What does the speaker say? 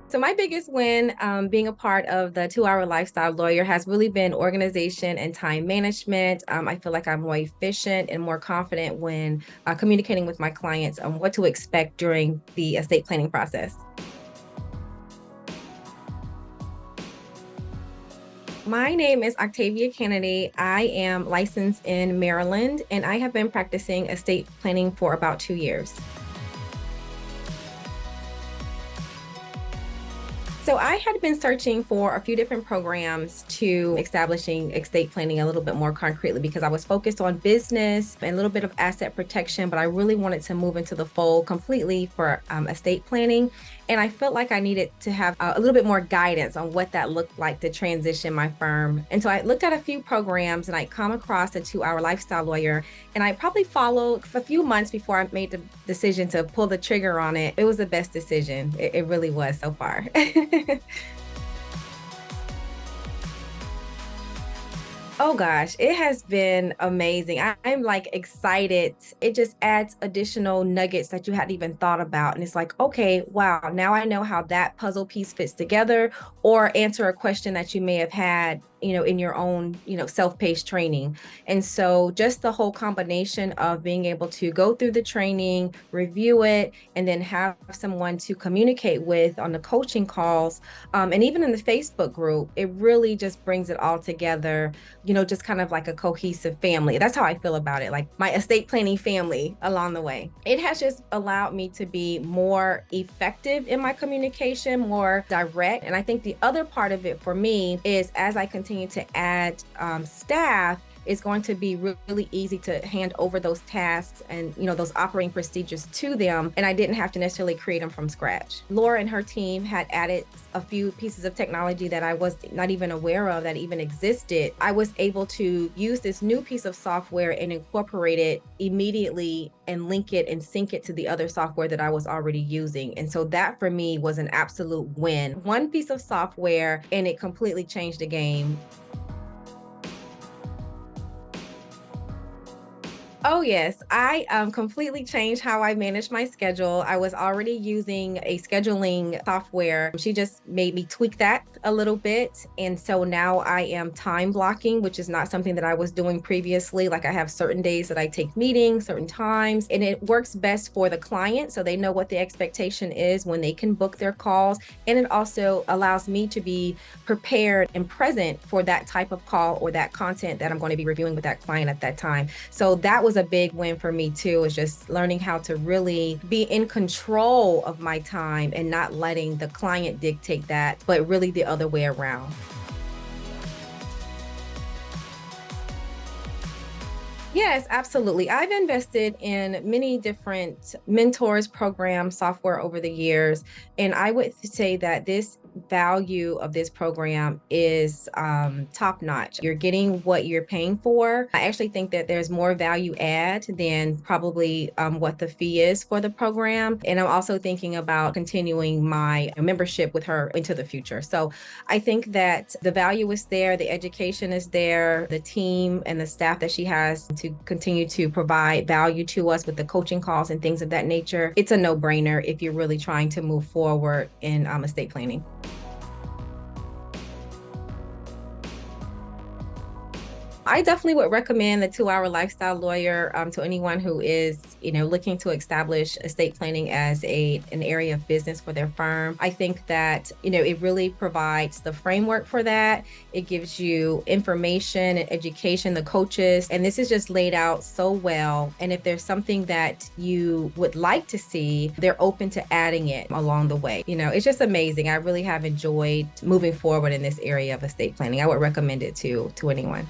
So my biggest win being a part of the 2 Hour Lifestyle Lawyer has really been organization and time management. I feel like I'm more efficient and more confident when communicating with my clients on what to expect during the estate planning process. My name is Octavia Kennedy. I am licensed in Maryland, and I have been practicing estate planning for about 2 years. So I had been searching for a few different programs to establishing estate planning a little bit more concretely because I was focused on business and a little bit of asset protection, but I really wanted to move into the fold completely for estate planning. And I felt like I needed to have a little bit more guidance on what that looked like to transition my firm. And so I looked at a few programs and I come across the 2 Hour Lifestyle Lawyer, and I probably followed for a few months before I made the decision to pull the trigger on it. It was the best decision. It really was so far. Oh gosh, it has been amazing. I'm like excited. It just adds additional nuggets that you hadn't even thought about. And it's like, okay, wow, now I know how that puzzle piece fits together, or answer a question that you may have had, in your own, self-paced training. And so just the whole combination of being able to go through the training, review it, and then have someone to communicate with on the coaching calls, and even in the Facebook group, it really just brings it all together, just kind of like a cohesive family. That's how I feel about it, like my estate planning family along the way. It has just allowed me to be more effective in my communication, more direct. And I think the other part of it for me is as I continue to add staff, it's going to be really easy to hand over those tasks and those operating procedures to them, and I didn't have to necessarily create them from scratch. Laura and her team had added a few pieces of technology that I was not even aware of that even existed. I was able to use this new piece of software and incorporate it immediately and link it and sync it to the other software that I was already using. And so that for me was an absolute win. One piece of software and it completely changed the game. Oh, yes. I completely changed how I manage my schedule. I was already using a scheduling software. She just made me tweak that a little bit. And so now I am time blocking, which is not something that I was doing previously. Like I have certain days that I take meetings, certain times, and it works best for the client. So they know what the expectation is when they can book their calls. And it also allows me to be prepared and present for that type of call or that content that I'm going to be reviewing with that client at that time. So that was a big win for me too, is just learning how to really be in control of my time and not letting the client dictate that, but really the other way around. Yes, absolutely. I've invested in many different mentors, programs, software over the years. And I would say that this value of this program is top notch. You're getting what you're paying for. I actually think that there's more value add than probably what the fee is for the program. And I'm also thinking about continuing my membership with her into the future. So I think that the value is there, the education is there, the team and the staff that she has to continue to provide value to us with the coaching calls and things of that nature. It's a no-brainer if you're really trying to move forward in estate planning. I definitely would recommend the 2 Hour Lifestyle Lawyer to anyone who is, looking to establish estate planning as an area of business for their firm. I think that, it really provides the framework for that. It gives you information and education, the coaches, and this is just laid out so well. And if there's something that you would like to see, they're open to adding it along the way. It's just amazing. I really have enjoyed moving forward in this area of estate planning. I would recommend it to anyone.